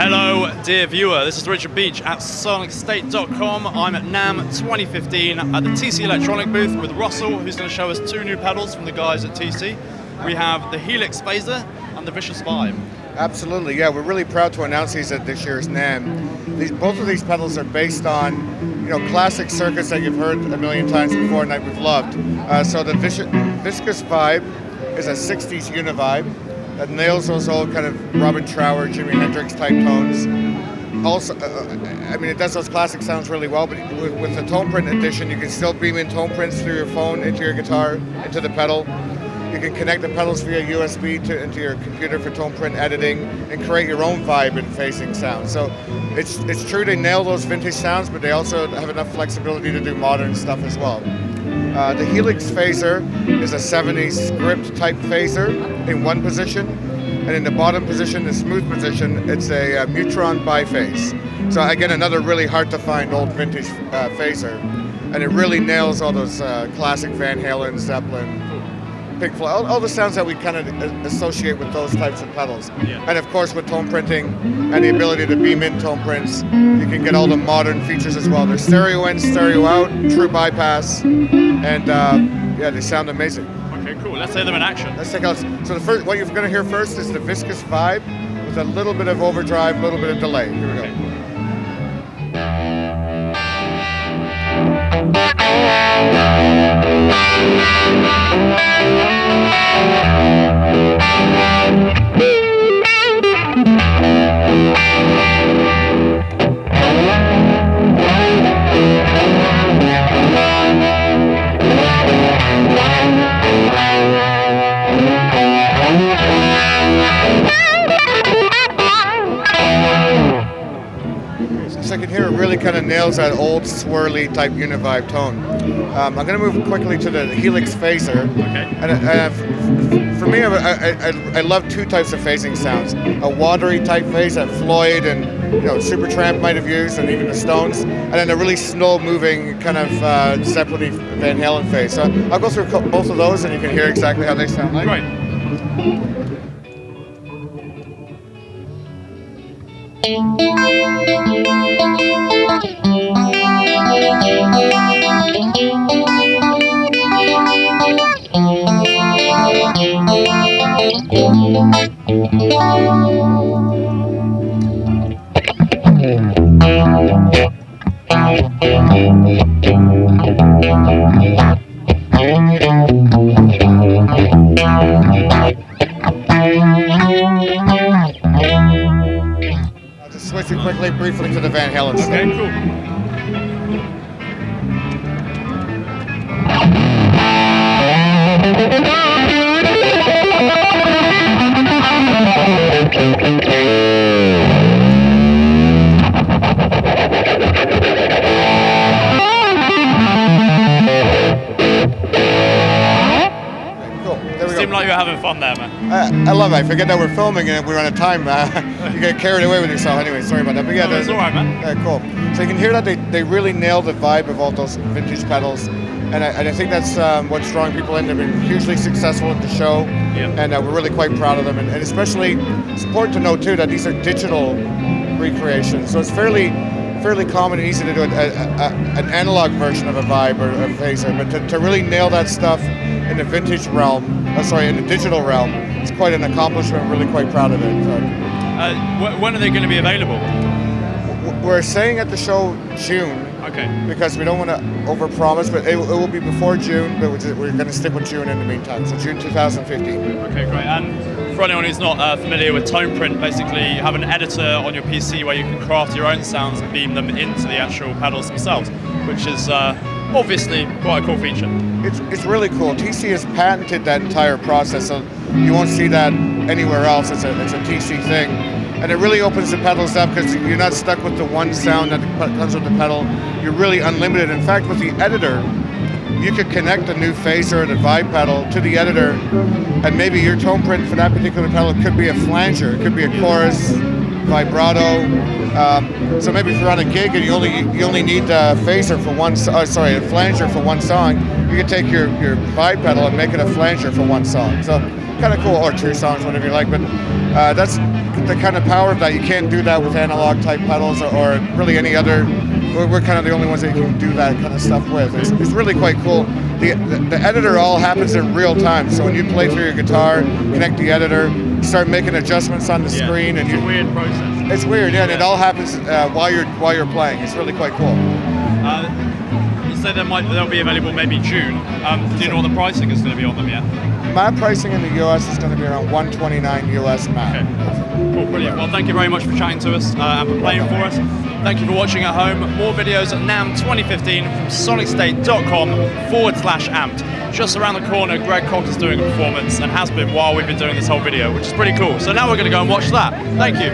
Hello, dear viewer. This is Richard Beach at SonicState.com. I'm at NAMM 2015 at the TC Electronic booth with Russell, who's going to show us two new pedals from the guys at TC. We have the Helix Phaser and the Viscous Vibe. Absolutely, yeah. We're really proud to announce these at this year's NAMM. Both of these pedals are based on, classic circuits that you've heard a million times before and that we've loved. So the Viscous Vibe is a 60s univibe that nails those old kind of Robin Trower, Jimi Hendrix type tones. Also, it does those classic sounds really well, but with the tone print edition, you can still beam in tone prints through your phone, into your guitar, into the pedal. You can connect the pedals via USB into your computer for tone print editing and create your own vibe and phasing sound. So it's true they nail those vintage sounds, but they also have enough flexibility to do modern stuff as well. The Helix Phaser is a 70s script type phaser in one position, and in the bottom position, the smooth position, it's a Neutron biphase. So again, another really hard to find old vintage phaser, and it really nails all those classic Van Halen, Zeppelin, Pink Floyd, all the sounds that we kind of associate with those types of pedals. Yeah. And of course with tone printing and the ability to beam in tone prints, you can get all the modern features as well. There's stereo in, stereo out, true bypass, and they sound amazing. Okay, cool. Let's hear them in action. Let's take out. So what you're going to hear first is the Viscous Vibe with a little bit of overdrive, a little bit of delay. Here we go. So I can hear it really kind of nails that old swirly type univibe tone. I'm going to move quickly to the Helix Phaser. Okay. And for me, I love two types of phasing sounds. A watery type phase that Floyd and Supertramp might have used, and even the Stones, and then a really slow-moving kind of Zeppelin Van Halen phase. So I'll go through both of those, and you can hear exactly how they sound like. Great. I'll just switch you briefly to the Van Halen stuff. Okay, cool. Seemed like you were having fun there, man. I love it. I forget that we're filming and we're on a time. You get carried away with yourself. Anyway, sorry about that. But yeah, that's all right, man. Cool. So you can hear that they really nail the vibe of all those vintage pedals, and I think that's what's drawing people in. They've been hugely successful at the show, and we're really quite proud of them. And especially, it's important to note too that these are digital recreations, so it's fairly common and easy to do an analog version of a vibe or a phaser, but to really nail that stuff in the vintage realm, in the digital realm, it's quite an accomplishment. I'm really quite proud of it. So. When are they going to be available? We're saying at the show June. Okay. Because we don't want to overpromise, but it will be before June, but we're going to stick with June in the meantime, so June 2015. Okay, great. And for anyone who's not familiar with tone print, basically you have an editor on your PC where you can craft your own sounds and beam them into the actual pedals themselves, which is obviously quite a cool feature. It's really cool. TC has patented that entire process, so you won't see that anywhere else. It's a TC thing. And it really opens the pedals up because you're not stuck with the one sound that comes with the pedal. You're really unlimited. In fact, with the editor, you could connect a new phaser or the vibe pedal to the editor, and maybe your tone print for that particular pedal could be a flanger, it could be a chorus, vibrato. So maybe if you're on a gig and you only need a phaser for a flanger for one song, you can take your vibe pedal and make it a flanger for one song. So kind of cool, or two songs, whatever you like. But that's the kind of power of that. You can't do that with analog type pedals or really any other. We're kind of the only ones that you can do that kind of stuff with. It's really quite cool. The editor all happens in real time. So when you play through your guitar, connect the editor, start making adjustments on the screen, and it's a weird process. It's weird, yeah. And it all happens while you're playing. It's really quite cool. You said they'll be available maybe June. Do you know what the pricing is going to be on them yet? My pricing in the US is going to be around $129 US max. Okay. Cool, brilliant. Well, thank you very much for chatting to us and for playing for us. Thank you for watching at home. More videos at NAMM 2015 from sonicstate.com/amped. Just around the corner, Greg Cox is doing a performance and has been while we've been doing this whole video, which is pretty cool. So now we're going to go and watch that. Thank you.